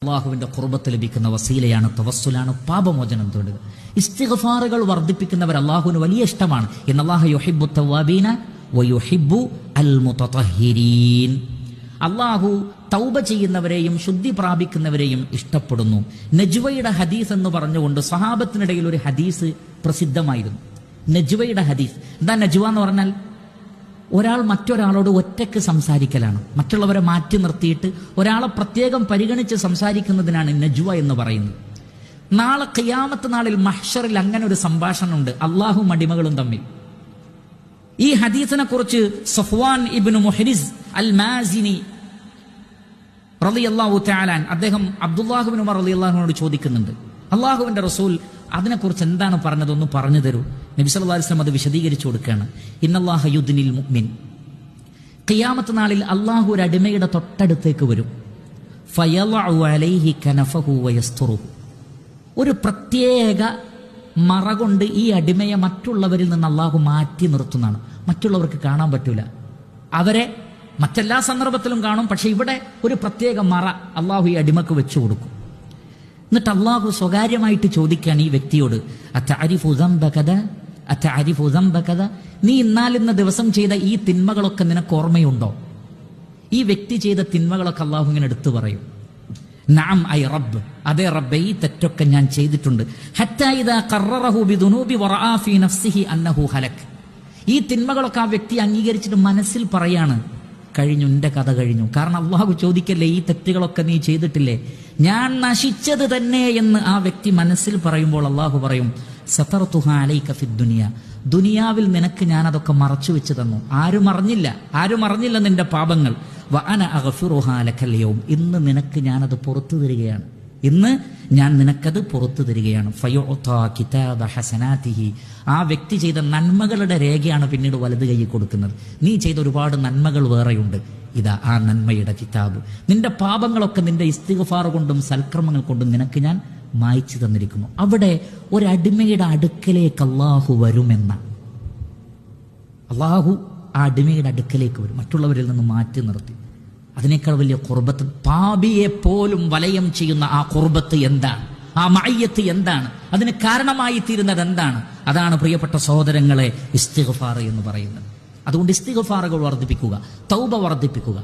അള്ളാഹുവിന്റെ ഖുർബത്ത് ലഭിക്കുന്ന വസീലയാണ്, തവസ്സുലാണ്, പാപമോചനം തേടുക. ഇസ്തിഗ്ഫാറുകൾ വർദ്ധിപ്പിക്കുന്നവർ അള്ളാഹുവിന് വലിയ ഇഷ്ടമാണ്. ഇന്നല്ലാഹ യുഹിബ്ബു തവ്വാബീന വയുഹിബ്ബു അൽ മുതതഹിരീൻ. അള്ളാഹു തൗബ ചെയ്യുന്നവരെയും ശുദ്ധി പ്രാപിക്കുന്നവരെയും ഇഷ്ടപ്പെടുന്നു. നജ്വയുടെ ഹദീസ് എന്ന് പറഞ്ഞുകൊണ്ട് സ്വഹാബത്തിനിടയിൽ ഒരു ഹദീസ് പ്രസിദ്ധമായിരുന്നു. നജ്വയുടെ ഹദീസ് എന്താ? നജ്വ എന്ന് പറഞ്ഞാൽ ഒരാൾ മറ്റൊരാളോട് ഒറ്റയ്ക്ക് സംസാരിക്കലാണ്. മറ്റുള്ളവരെ മാറ്റി നിർത്തിയിട്ട് ഒരാളെ പ്രത്യേകം പരിഗണിച്ച് സംസാരിക്കുന്നതിനാണ് നജ്വ എന്ന് പറയുന്നത്. നാളെ ഖിയാമത്ത് നാളിൽ മഹ്ശറിൽ അങ്ങനെ ഒരു സംഭാഷണമുണ്ട് അള്ളാഹും അടിമകളും തമ്മിൽ. ഈ ഹദീസിനെ കുറിച്ച് സഫ്വാൻ ഇബ്നു മുഹ്രിസ് അൽ മാസിനി റളിയല്ലാഹു തആല അദ്ദേഹം അബ്ദുല്ലാഹ് ഇബ്നു ഉമർ റളിയല്ലാഹുവിനോട് ചോദിക്കുന്നുണ്ട്, അള്ളാഹുവിന്റെ റസൂൽ അതിനെക്കുറിച്ച് എന്താണ് പറഞ്ഞതൊന്ന് പറഞ്ഞു തരൂ. നബി സല്ലല്ലാഹു അലൈഹി വസല്ലം അത് വിശദീകരിച്ചു കൊടുക്കുകയാണ്. ഇന്നല്ലാഹ യുദ്നിൽ മുഅ്മിൻ, ഖിയാമത്ത് നാളിൽ അള്ളാഹു ഒരു അടിമയുടെ തൊട്ടടുത്തേക്ക് വരും. ഫയളഉ അലൈഹി കനഫഹു വയസ്തുറുഹു, ഒരു പ്രത്യേക മറ കൊണ്ട് ഈ അടിമയെ മറ്റുള്ളവരിൽ നിന്ന് അള്ളാഹു മാറ്റി നിർത്തുന്നതാണ്. മറ്റുള്ളവർക്ക് കാണാൻ പറ്റൂല, അവരെ മറ്റെല്ലാ സന്ദർഭത്തിലും കാണും, പക്ഷെ ഇവിടെ ഒരു പ്രത്യേക മറ അള്ളാഹു ഈ അടിമക്ക് വെച്ചു കൊടുക്കും. എന്നിട്ട് അള്ളാഹു സ്വകാര്യമായിട്ട് ചോദിക്കുകയാണ് ഈ വ്യക്തിയോട്, അതഅരിഫു ദംബകദ, നീ ഇന്നാലിന്ന ദിവസം ചെയ്ത ഈ തിന്മകളൊക്കെ നിനക്ക് ഓർമ്മയുണ്ടോ? ഈ വ്യക്തി ചെയ്ത തിന്മകളൊക്കെ അള്ളാഹു ഇങ്ങനെ എടുത്തു പറയും. നഅം ഐ റബ്ബ്, അതേ റബ്ബേ, ഈ തെറ്റൊക്കെ ഞാൻ ചെയ്തിട്ടുണ്ട്. ഹത്താ ഇദാ ഖററഹു ബിദുനൂബി വറആ ഫീ നഫ്സിഹി അന്നഹു ഹലക്, ഈ തിന്മകളൊക്കെ ആ വ്യക്തി അംഗീകരിച്ചിട്ട് മനസ്സിൽ പറയാണ്, കഴിഞ്ഞു, എന്റെ കഥ കഴിഞ്ഞു. കാരണം അള്ളാഹു ചോദിക്കല്ലേ, ഈ തെറ്റുകളൊക്കെ നീ ചെയ്തിട്ടില്ലേ, ഞാൻ നശിച്ചത് തന്നെ എന്ന് ആ വ്യക്തി മനസ്സിൽ പറയുമ്പോൾ അള്ളാഹു പറയും, സതർതുഹാ അലൈക ഫിദ് ദുനിയ, ദുനിയാവിൽ നിനക്ക് ഞാൻ അതൊക്കെ മറച്ചു വെച്ച് തന്നു. ആരും അറിഞ്ഞില്ല നിന്റെ പാപങ്ങൾ. വഅന അഗ്ഫിറുഹാ ലകൽ യൗം, ഇന്ന് നിനക്ക് ഞാനത് പുറത്തു തരികയാണ്, ഇന്ന് ഞാൻ നിനക്കത് പുറത്തു തരികയാണ്. ഫയുഅതാ കിതാബ ഹസനാതിഹി, ആ വ്യക്തി ചെയ്ത നന്മകളുടെ രേഖയാണ് പിന്നീട് വലത് കൈ കൊടുക്കുന്നത്. നീ ചെയ്ത ഒരുപാട് നന്മകൾ വേറെയുണ്ട്, ഇതാ ആ നന്മയുടെ കിതാബ്. നിന്റെ പാപങ്ങളൊക്കെ നിന്റെ ഇസ്തിഗ്ഫാർ കൊണ്ടും സൽക്രമങ്ങൾ കൊണ്ടും നിനക്ക് ഞാൻ മായ്ച്ചു തന്നിരിക്കുന്നു. അവിടെ ഒരടിമയുടെ അടുക്കലേക്ക് അള്ളാഹു വരുമെന്ന, അള്ളാഹു ആ അടിമയുടെ അടുക്കലേക്ക് വരും, മറ്റുള്ളവരിൽ നിന്ന് മാറ്റി നിർത്തി. അതിനേക്കാൾ വലിയ ഖുർബത്ത്, പാപിയെ പോലും വലയം ചെയ്യുന്ന ആ ഖുർബത്ത് എന്താണ്? ആ മഅയ്യത്ത് എന്താണ്? അതിന് കാരണമായി തീരുന്നത് എന്താണ്? അതാണ് പ്രിയപ്പെട്ട സഹോദരങ്ങളെ ഇസ്തിഗ്ഫാർ എന്ന് പറയുന്നത്. അതുകൊണ്ട് ഇസ്തിഗ്ഫാറുകൾ വർദ്ധിപ്പിക്കുക, തൗബ വർദ്ധിപ്പിക്കുക.